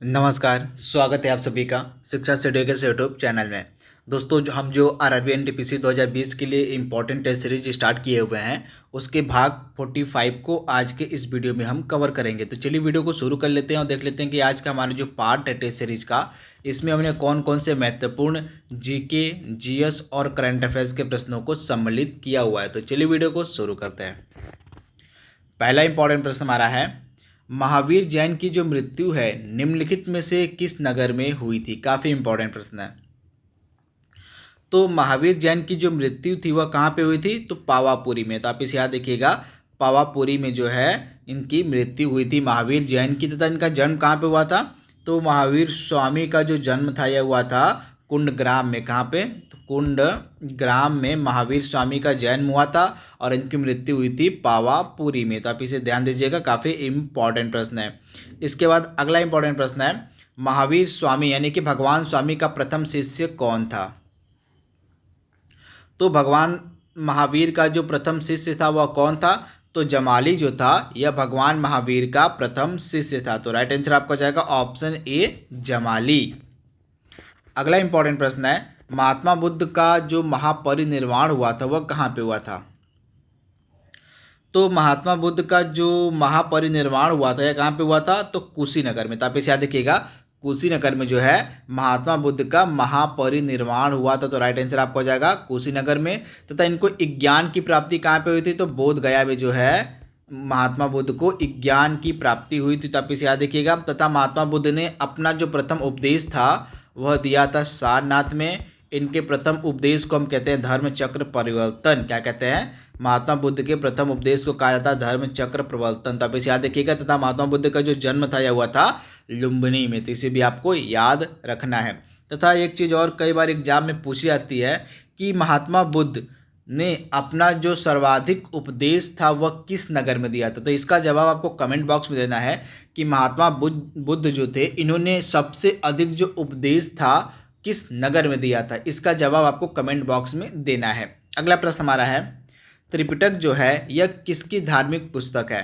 नमस्कार, स्वागत है आप सभी का शिक्षा स्टडी के यूट्यूब चैनल में। दोस्तों जो आरआरबी एनटीपीसी 2020 के लिए इम्पोर्टेंट टेस्ट सीरीज स्टार्ट किए हुए हैं, उसके भाग 45 को आज के इस वीडियो में हम कवर करेंगे। तो चलिए वीडियो को शुरू कर लेते हैं और देख लेते हैं कि आज का हमारा जो पार्ट है टेस्ट सीरीज का, इसमें हमने कौन कौन से महत्वपूर्ण जीके, जीएस और करंट अफेयर्स के प्रश्नों को सम्मिलित किया हुआ है। तो चलिए वीडियो को शुरू करते हैं। पहला इंपॉर्टेंट प्रश्न हमारा है, महावीर जैन की जो मृत्यु है निम्नलिखित में से किस नगर में हुई थी। काफ़ी इंपॉर्टेंट प्रश्न है। तो महावीर जैन की जो मृत्यु थी वह कहाँ पे हुई थी, तो पावापुरी में। तो आप इसे याद देखिएगा, पावापुरी में जो है इनकी मृत्यु हुई थी महावीर जैन की। तथा इनका जन्म कहाँ पे हुआ था, तो महावीर स्वामी का जो जन्म था यह हुआ था कुंडग्राम में। कहाँ पे, तो कुंडग्राम में महावीर स्वामी का जन्म हुआ था और इनकी मृत्यु हुई थी पावापुरी में। तो आप इसे ध्यान दीजिएगा, काफ़ी इम्पॉर्टेंट प्रश्न है। इसके बाद अगला इंपॉर्टेंट प्रश्न है, महावीर स्वामी यानी कि भगवान स्वामी का प्रथम शिष्य कौन था। तो भगवान महावीर का जो प्रथम शिष्य था वह कौन था, तो जमाली जो था यह भगवान महावीर का प्रथम शिष्य था। तो राइट आंसर आपका जाएगा ऑप्शन ए, जमाली। अगला इंपॉर्टेंट प्रश्न है, महात्मा बुद्ध का जो महापरिनिर्वाण हुआ था वह कहाँ पे हुआ था। तो महात्मा बुद्ध का जो महापरिनिर्वाण हुआ था यह कहाँ पे हुआ था, तो कुशीनगर में। तो आप इसे याद रखिएगा, कुशीनगर में जो है महात्मा बुद्ध का महापरिनिर्वाण हुआ था। तो राइट आंसर आपको हो जाएगा कुशीनगर में। तथा इनको ज्ञान की प्राप्ति कहाँ पे हुई थी, तो बोध गया में जो है महात्मा बुद्ध को ज्ञान की प्राप्ति हुई थी। तो आप इसे याद रखिएगा। तथा महात्मा बुद्ध ने अपना जो प्रथम उपदेश था वह दिया था सारनाथ में। इनके प्रथम उपदेश को हम कहते हैं धर्म चक्र परिवर्तन। क्या कहते हैं, महात्मा बुद्ध के प्रथम उपदेश को कहा जाता है धर्म चक्र परिवर्तन। तो आप इसे याद रखिएगा। तथा महात्मा बुद्ध का जो जन्म था यह हुआ था लुम्बिनी में। तो इसे भी आपको याद रखना है। तथा एक चीज़ और कई बार एग्जाम में पूछी जाती है कि महात्मा बुद्ध ने अपना जो सर्वाधिक उपदेश था वह किस नगर में दिया था। तो इसका जवाब आपको कमेंट बॉक्स में देना है कि महात्मा बुद्ध जो थे इन्होंने सबसे अधिक जो उपदेश था किस नगर में दिया था। इसका जवाब आपको कमेंट बॉक्स में देना है। अगला प्रश्न हमारा है, त्रिपिटक जो है यह किसकी धार्मिक पुस्तक है।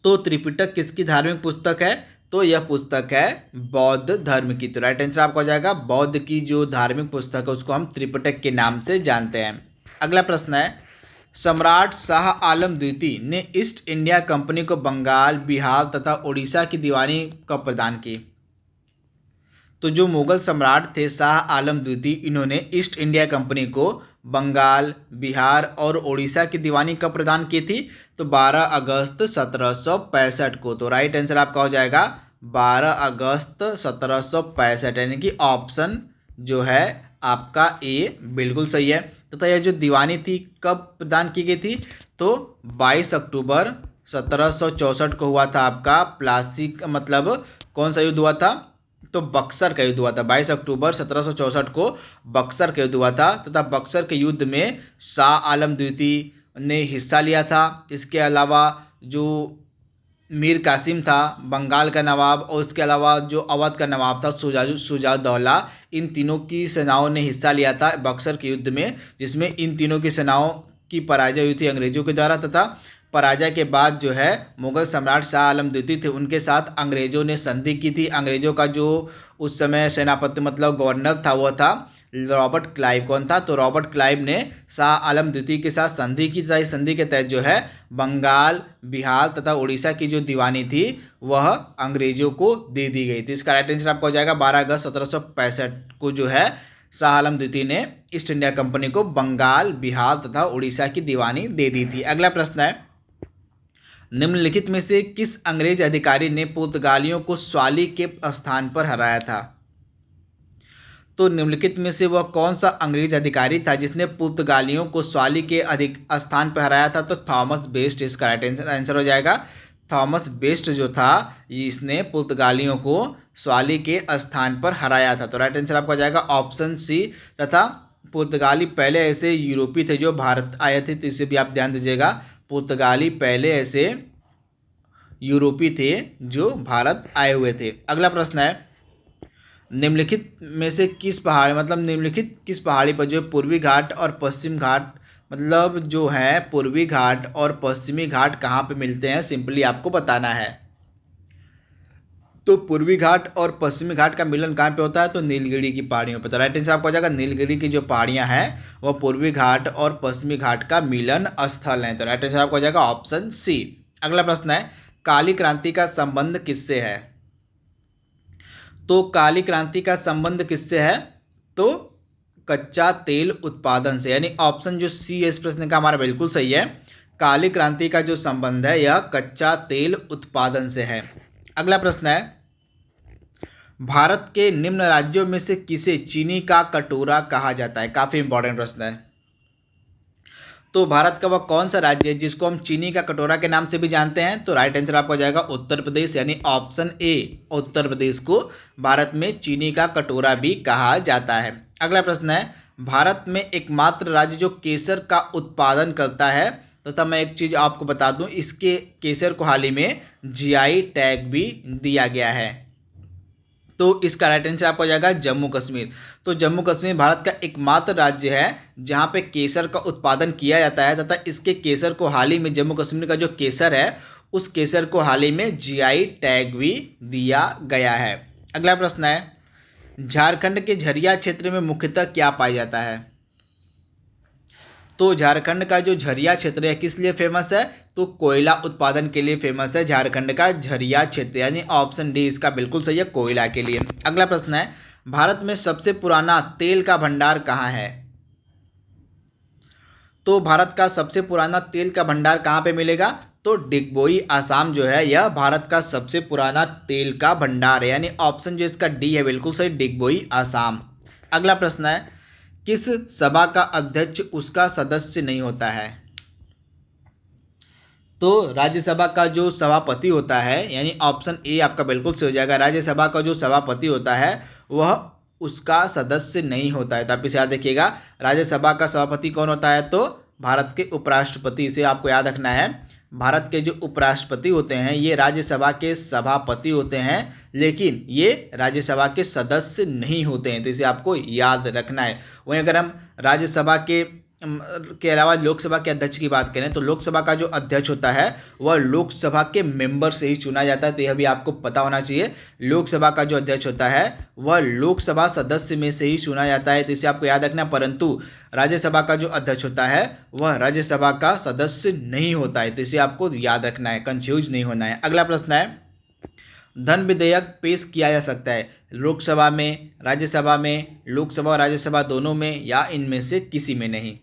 तो त्रिपिटक किसकी धार्मिक पुस्तक है, तो यह पुस्तक है बौद्ध धर्म की। तो राइट आंसर आपको आ जाएगा, बौद्ध की जो धार्मिक पुस्तक है उसको हम त्रिपिटक के नाम से जानते हैं। अगला प्रश्न है, सम्राट शाह आलम द्वितीय ने ईस्ट इंडिया कंपनी को बंगाल, बिहार तथा उड़ीसा की दीवानी कब प्रदान की। तो जो मुगल सम्राट थे शाह आलम द्वितीय, इन्होंने ईस्ट इंडिया कंपनी को बंगाल, बिहार और उड़ीसा की दीवानी कब प्रदान की थी, तो 12 अगस्त 1765 को। तो राइट आंसर आपका हो जाएगा 12 अगस्त 1765, यानी कि ऑप्शन जो है आपका ए बिल्कुल सही है। तथा यह जो दीवानी थी कब प्रदान की गई थी, तो 22 अक्टूबर 1764 को हुआ था आपका प्लासी का मतलब कौन सा युद्ध हुआ था, तो बक्सर का युद्ध हुआ था। 22 अक्टूबर 1764 को बक्सर का युद्ध हुआ था। तथा बक्सर के युद्ध में शाह आलम द्वितीय ने हिस्सा लिया था। इसके अलावा जो मीर कासिम था बंगाल का नवाब, और उसके अलावा जो अवध का नवाब था शुजाउद्दौला, इन तीनों की सेनाओं ने हिस्सा लिया था बक्सर के युद्ध में, जिसमें इन तीनों की सेनाओं की पराजय हुई थी अंग्रेजों के द्वारा। तथा पराजय के बाद जो है मुगल सम्राट शाह आलम द्वितीय थे उनके साथ अंग्रेजों ने संधि की थी। अंग्रेजों का जो उस समय सेनापति मतलब गवर्नर था वह था रॉबर्ट क्लाइव। कौन था, तो रॉबर्ट क्लाइव ने शाह आलम द्वितीय के साथ संधि की थी। संधि के तहत जो है बंगाल, बिहार तथा उड़ीसा की जो दीवानी थी वह अंग्रेजों को दे दी गई थी। इसका राइट आंसर आपको हो जाएगा 12 अगस्त 1765 को जो है शाह आलम द्वितीय ने ईस्ट इंडिया कंपनी को बंगाल, बिहार तथा उड़ीसा की दीवानी दे दी थी। अगला प्रश्न है, निम्नलिखित में से किस अंग्रेज अधिकारी ने पुर्तगालियों को स्वाली के स्थान पर हराया था। तो निम्नलिखित में से वह कौन सा अंग्रेज अधिकारी था जिसने पुर्तगालियों को स्वाली के अधिक स्थान पर हराया था, तो थॉमस बेस्ट इसका राइट आंसर हो जाएगा। थॉमस बेस्ट जो था इसने पुर्तगालियों को स्वाली के स्थान पर हराया था। तो राइट आंसर आपका जाएगा ऑप्शन सी। तथा पुर्तगाली पहले ऐसे यूरोपीय थे जो भारत आए थे, तो इसे भी आप ध्यान दीजिएगा। पुर्तगाली पहले ऐसे यूरोपीय थे जो भारत आए हुए थे। अगला प्रश्न है, निम्नलिखित में से किस पहाड़ मतलब निम्नलिखित किस पहाड़ी पर जो पूर्वी घाट और पश्चिम घाट मतलब जो है पूर्वी घाट और पश्चिमी घाट कहाँ पे मिलते हैं, सिंपली आपको बताना है। तो पूर्वी घाट और पश्चिमी घाट का मिलन कहाँ पे होता है? तो नीलगिरी की पहाड़ियों पे। तो राइट आंसर आपको हो जाएगा नीलगिरी की जो पहाड़ियाँ हैं वह पूर्वी घाट और पश्चिमी घाट का मिलन स्थल है। तो राइट आंसर आपको हो जाएगा ऑप्शन सी। अगला प्रश्न है काली क्रांति का संबंध किससे है? तो काली क्रांति का संबंध किससे है? तो कच्चा तेल उत्पादन से, यानी ऑप्शन जो सी है इस प्रश्न का हमारा बिल्कुल सही है। काली क्रांति का जो संबंध है यह कच्चा तेल उत्पादन से है। अगला प्रश्न है भारत के निम्न राज्यों में से किसे चीनी का कटोरा कहा जाता है? काफी इंपॉर्टेंट प्रश्न है। तो भारत का वह कौन सा राज्य है जिसको हम चीनी का कटोरा के नाम से भी जानते हैं? तो राइट आंसर आपको हो जाएगा उत्तर प्रदेश, यानी ऑप्शन ए उत्तर प्रदेश को भारत में चीनी का कटोरा भी कहा जाता है। अगला प्रश्न है भारत में एकमात्र राज्य जो केसर का उत्पादन करता है, तो मैं एक चीज़ आपको बता दूं, इसके केसर को हाल ही में जीआई टैग भी दिया गया है। तो इसका राइट आंसर आपको हो जाएगा जम्मू कश्मीर। तो जम्मू कश्मीर भारत का एकमात्र राज्य है जहां पे केसर का उत्पादन किया जाता है तथा इसके केसर को हाल ही में जम्मू कश्मीर का जो केसर है उस केसर को हाल ही में जीआई टैग भी दिया गया है। अगला प्रश्न है झारखंड के झरिया क्षेत्र में मुख्यतः क्या पाया जाता है? तो झारखंड का जो झरिया क्षेत्र है किस लिए फेमस है? तो कोयला उत्पादन के लिए फेमस है झारखंड का झरिया क्षेत्र, यानी ऑप्शन डी इसका बिल्कुल सही है, कोयला के लिए। अगला प्रश्न है भारत में सबसे पुराना तेल का भंडार कहाँ है? तो भारत का सबसे पुराना तेल का भंडार कहाँ पे मिलेगा? तो डिगबोई असम जो है यह भारत का सबसे पुराना तेल का भंडार है, यानी ऑप्शन जो इसका डी है बिल्कुल सही, डिगबोई असम। अगला प्रश्न है किस सभा का अध्यक्ष उसका सदस्य नहीं होता है? तो राज्यसभा का जो सभापति होता है, यानी ऑप्शन ए आपका बिल्कुल सही हो जाएगा, राज्यसभा का जो सभापति होता है वह उसका सदस्य नहीं होता है। तो आप इसे याद रखिएगा, राज्यसभा का सभापति कौन होता है? तो भारत के उपराष्ट्रपति, इसे आपको याद रखना है। भारत के जो उपराष्ट्रपति होते हैं ये राज्यसभा के सभापति होते हैं, लेकिन ये राज्यसभा के सदस्य नहीं होते हैं, तो इसे आपको याद रखना है। वहीं अगर हम राज्यसभा के अलावा लोकसभा के अध्यक्ष की बात करें तो लोकसभा का जो अध्यक्ष होता है वह लोकसभा के मेंबर से ही चुना जाता है, तो यह भी आपको पता होना चाहिए। लोकसभा का जो अध्यक्ष होता है वह लोकसभा सदस्य में से ही चुना जाता है, तो इसे आपको याद रखना। परंतु राज्यसभा का जो अध्यक्ष होता है वह राज्यसभा का सदस्य नहीं होता है, तो इसे आपको याद रखना है, कंफ्यूज नहीं होना है। अगला प्रश्न है धन विधेयक पेश किया जा सकता है लोकसभा में, राज्यसभा में, लोकसभा और राज्यसभा दोनों में, या इनमें से किसी में नहीं?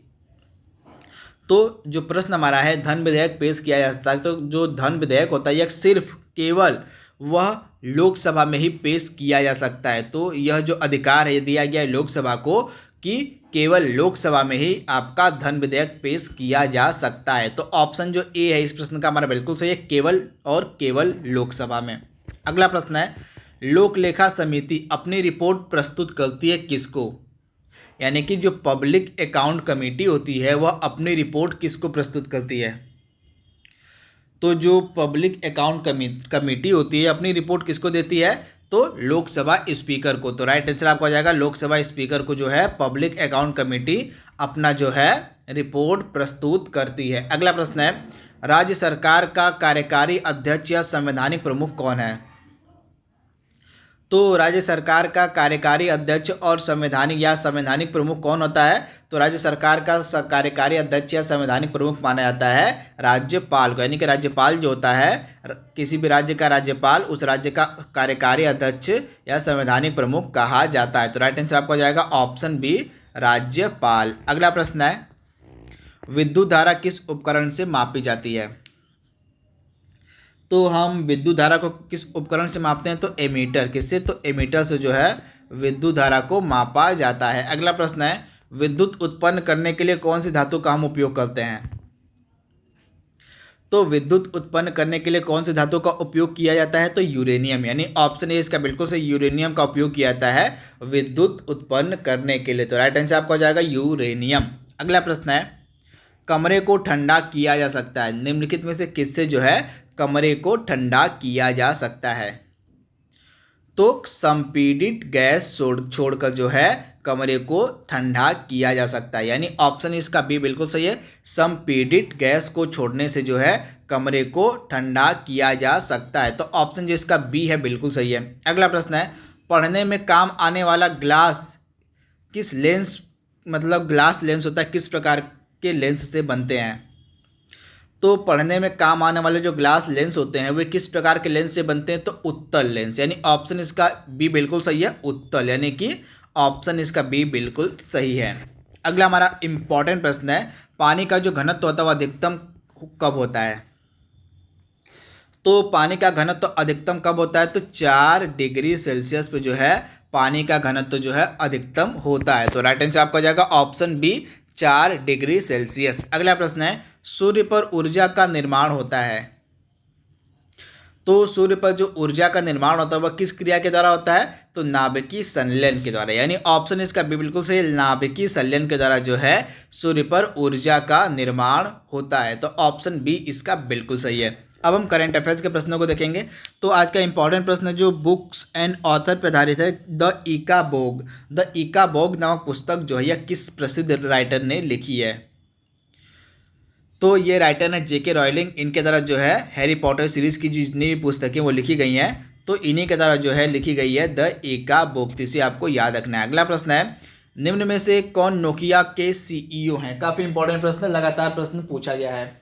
तो जो प्रश्न हमारा है धन विधेयक पेश किया जा सकता है, तो जो धन विधेयक होता है यह सिर्फ केवल वह लोकसभा में ही पेश किया जा सकता है। तो यह जो अधिकार है दिया गया है लोकसभा को कि केवल लोकसभा में ही आपका धन विधेयक पेश किया जा सकता है। तो ऑप्शन जो ए है इस प्रश्न का हमारा बिल्कुल सही है, केवल और केवल लोकसभा में। अगला प्रश्न है लोक लेखा समिति अपनी रिपोर्ट प्रस्तुत करती है किसको? यानी कि जो पब्लिक अकाउंट कमेटी होती है वह अपनी रिपोर्ट किसको प्रस्तुत करती है? तो जो पब्लिक अकाउंट कमेटी होती है अपनी रिपोर्ट किसको देती है? तो लोकसभा स्पीकर को। तो राइट आंसर आपको आ जाएगा लोकसभा स्पीकर को जो है पब्लिक अकाउंट कमेटी अपना जो है रिपोर्ट प्रस्तुत करती है। अगला प्रश्न है राज्य सरकार का कार्यकारी अध्यक्ष या संवैधानिक प्रमुख कौन है? तो राज्य सरकार का कार्यकारी अध्यक्ष और संवैधानिक प्रमुख कौन होता है? तो राज्य सरकार का कार्यकारी अध्यक्ष या संवैधानिक प्रमुख माना जाता है राज्यपाल को, यानी कि राज्यपाल जो होता है किसी भी राज्य का राज्यपाल उस राज्य का कार्यकारी अध्यक्ष या संवैधानिक प्रमुख कहा जाता है। तो राइट आंसर आपको हो जाएगा ऑप्शन बी राज्यपाल। अगला प्रश्न है विद्युत धारा किस उपकरण से मापी जाती है? तो हम विद्युत धारा को किस उपकरण से मापते हैं? तो एमीटर। किससे? तो एमीटर से जो है विद्युत धारा को मापा जाता है। अगला प्रश्न है विद्युत उत्पन्न करने के लिए कौन सी धातु का हम उपयोग करते हैं? तो विद्युत उत्पन्न करने के लिए कौन सी धातु का उपयोग किया जाता है? तो यूरेनियम, यानी ऑप्शन ए इसका बिल्कुल से यूरेनियम का उपयोग किया जाता है विद्युत उत्पन्न करने के लिए। तो राइट आंसर आपका हो जाएगा यूरेनियम। अगला प्रश्न है कमरे को ठंडा किया जा सकता है निम्नलिखित में से किससे जो है कमरे को ठंडा किया जा सकता है? तो संपीड़ित गैस छोड़कर जो है कमरे को ठंडा किया जा सकता है, यानी ऑप्शन इसका बी बिल्कुल सही है। संपीड़ित गैस को छोड़ने से जो है कमरे को ठंडा किया जा सकता है, तो ऑप्शन जो इसका बी है बिल्कुल सही है। अगला प्रश्न है, पढ़ने में काम आने वाला ग्लास किस लेंस, मतलब ग्लास लेंस होता है, किस प्रकार के लेंस से बनते हैं? तो पढ़ने में काम आने वाले जो ग्लास लेंस होते हैं वे किस प्रकार के लेंस से बनते हैं? तो उत्तल लेंस, यानी ऑप्शन इसका बी बिल्कुल सही है, उत्तल, यानी कि ऑप्शन इसका बी बिल्कुल सही है। अगला हमारा इंपॉर्टेंट प्रश्न है, पानी का जो घनत्व होता है वो अधिकतम कब होता है? तो पानी का घनत्व अधिकतम कब होता है? तो 4 डिग्री सेल्सियस पे जो है पानी का घनत्व जो है अधिकतम होता है। तो राइट आंसर आपका हो जाएगा ऑप्शन बी, 4 डिग्री सेल्सियस। अगला प्रश्न है, सूर्य पर ऊर्जा का निर्माण होता है। तो सूर्य पर जो ऊर्जा का निर्माण होता है वह किस क्रिया के द्वारा होता है? तो नाभिकीय संलयन के द्वारा, यानी ऑप्शन इसका बी बिल्कुल सही, नाभिकीय संलयन के द्वारा जो है सूर्य पर ऊर्जा का निर्माण होता है, तो ऑप्शन बी इसका बिल्कुल सही है। अब हम करंट अफेयर्स के प्रश्नों को देखेंगे। तो आज का इंपॉर्टेंट प्रश्न जो बुक्स एंड ऑथर पर आधारित है, द इका बोग नामक पुस्तक जो है यह किस प्रसिद्ध राइटर ने लिखी है? तो ये राइटर है जेके रॉलिंग, इनके द्वारा जो है हैरी पॉटर सीरीज की जितनी भी पुस्तकें वो लिखी गई हैं तो इन्हीं के द्वारा जो है लिखी गई है द इका बोग, इसे आपको याद रखना है। अगला प्रश्न है, निम्न में से कौन नोकिया के सीईओ हैं? काफ़ी इंपॉर्टेंट प्रश्न, लगातार प्रश्न पूछा गया है।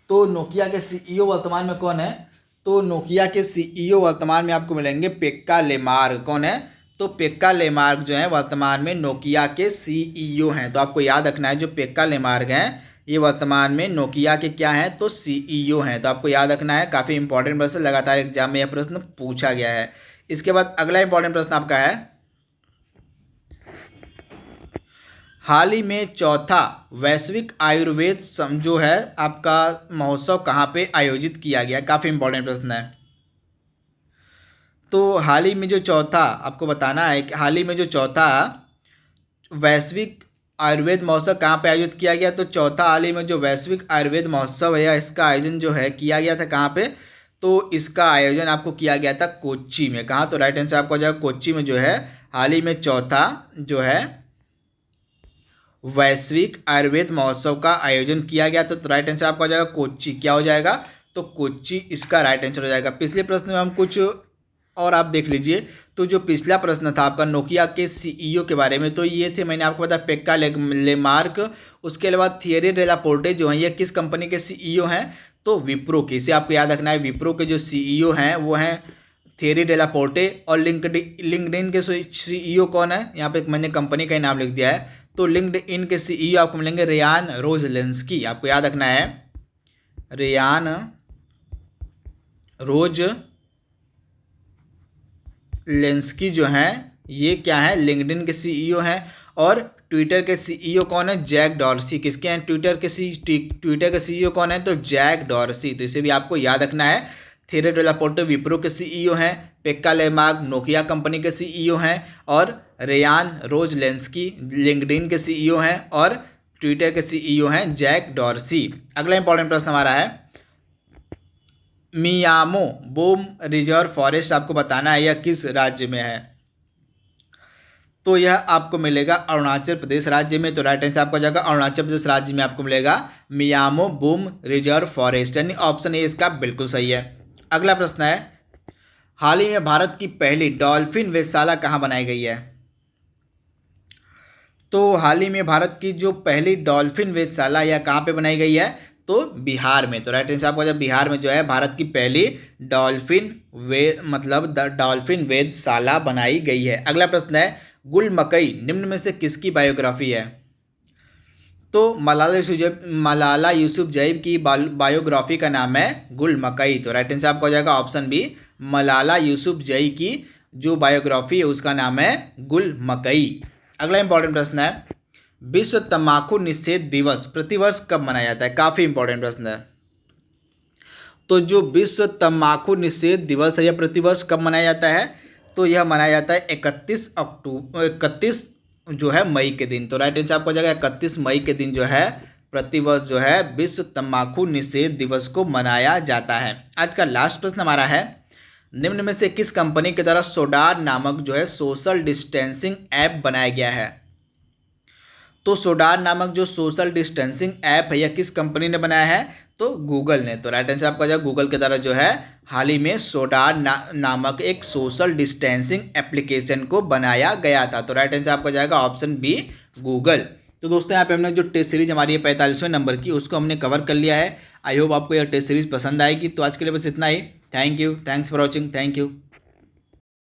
तो नोकिया के सीईओ वर्तमान में कौन है? तो नोकिया के सीईओ वर्तमान में आपको मिलेंगे पेक्का लेमार्क। कौन है? तो पेक्का लेमार्क जो है वर्तमान में नोकिया के सीईओ हैं। तो आपको याद रखना है जो पेक्का लेमार्क हैं ये वर्तमान में नोकिया के क्या हैं? तो सीईओ हैं। तो आपको याद रखना है, काफ़ी इंपॉर्टेंट प्रश्न, लगातार एग्जाम में यह प्रश्न पूछा गया है। इसके बाद अगला इंपॉर्टेंट प्रश्न आपका है, हाल ही में चौथा वैश्विक आयुर्वेद जो है आपका महोत्सव कहाँ पे आयोजित किया गया? काफ़ी इंपॉर्टेंट प्रश्न है। तो हाल ही में जो चौथा, आपको बताना है कि हाल ही में जो चौथा वैश्विक आयुर्वेद महोत्सव कहाँ पे आयोजित किया गया? तो चौथा हाल ही में जो वैश्विक आयुर्वेद महोत्सव है इसका आयोजन जो है किया गया था कहाँ पे? तो इसका आयोजन आपको किया गया था कोच्चि में। कहाँ? तो राइट आंसर आपको हो जाएगा कोच्चि में जो है हाल ही में चौथा जो है वैश्विक आयुर्वेद महोत्सव का आयोजन किया गया। तो राइट आंसर आपका हो जाएगा कोच्चि। क्या हो जाएगा? तो कोच्चि इसका राइट आंसर हो जाएगा। पिछले प्रश्न में हम कुछ और आप देख लीजिए, तो जो पिछला प्रश्न था आपका नोकिया के सीईओ के बारे में, तो ये थे, मैंने आपको बताया पेक्का लेमार्क। उसके अलावा थियरी डेला पोर्टे जो हैं ये किस कंपनी के सीईओ हैं? तो विप्रो के। इसे आपको याद रखना है, विप्रो के जो सीईओ हैं वो हैं थियरी डेला पोर्टे। और लिंक्डइन के सीईओ कौन है? यहाँ पे मैंने कंपनी का ही नाम लिख दिया है। तो लिंक्डइन के सीईओ आपको मिलेंगे रेयान रोजलेंस्की। आपको याद रखना है रेयान रोजलेंस्की जो हैं ये क्या है? लिंक्डइन के सीईओ हैं। और ट्विटर के सीईओ कौन है? Jack Dorsey. किसके हैं? ट्विटर के सीईओ कौन है? तो जैक डॉर्सी। तो इसे भी आपको याद रखना है। थियरी डेला पोर्टे विप्रो के सीईओ हैं, पेक्का लेमार्क नोकिया कंपनी के सीईओ हैं, और रेयान रोजलेंस्की लिंक्डइन के सीईओ हैं, और ट्विटर के सीईओ हैं जैक डॉर्सी। अगला इंपॉर्टेंट प्रश्न हमारा है, मियामो बोम रिजर्व फॉरेस्ट आपको बताना है यह किस राज्य में है? तो यह आपको मिलेगा अरुणाचल प्रदेश राज्य में। तो राइट आंसर आपका जाएगा अरुणाचल प्रदेश राज्य में आपको मिलेगा मियामो बोम रिजर्व फॉरेस्ट, यानी ऑप्शन ए इसका बिल्कुल सही है। अगला प्रश्न है, हाल ही में भारत की पहली डॉल्फिन वेधशाला कहाँ बनाई गई है? तो हाल ही में भारत की जो पहली डॉल्फिन वेधशाला यह कहाँ पे बनाई गई है? तो बिहार में। तो राइट आंसर आपको जब बिहार में जो है भारत की पहली डॉल्फिन वेधशाला बनाई गई है। अगला प्रश्न है, गुल मकई निम्न में से किसकी बायोग्राफी है? तो मलाला यूसुफजई की बायोग्राफी का नाम है गुल मकई। तो राइट आंसर आपका हो जाएगा ऑप्शन बी, मलाला यूसुफजई की जो बायोग्राफी है उसका नाम है गुल मकई। अगला इंपॉर्टेंट प्रश्न है, विश्व तंबाकू निषेध दिवस प्रतिवर्ष कब मनाया जाता है? काफ़ी इंपॉर्टेंट प्रश्न है। तो जो विश्व तंबाकू निषेध दिवस है यह प्रतिवर्ष कब मनाया जाता है? तो यह मनाया जाता है 31 जो है मई के दिन। तो राइट आंसर आपको हो जाएगा 31 मई के दिन जो है प्रतिवर्ष जो है विश्व तंबाकू निषेध दिवस को मनाया जाता है। आज का लास्ट प्रश्न हमारा है, निम्न में से किस कंपनी के द्वारा सोडार नामक जो है सोशल डिस्टेंसिंग ऐप बनाया गया है? तो सोडार नामक जो सोशल डिस्टेंसिंग ऐप है यह किस कंपनी ने बनाया है? तो गूगल ने। तो राइट आंसर आपका हो जाएगा गूगल के द्वारा जो है हाल ही में सोडार नामक एक सोशल डिस्टेंसिंग एप्लीकेशन को बनाया गया था। तो राइट आंसर आपका हो जाएगा ऑप्शन बी गूगल। तो दोस्तों यहाँ पे हमने जो टेस्ट सीरीज हमारी है 45वें नंबर की उसको हमने कवर कर लिया है। आई होप आपको यह टेस्ट सीरीज पसंद आएगी। तो आज के लिए बस इतना ही। Thank you, thanks for watching, thank you.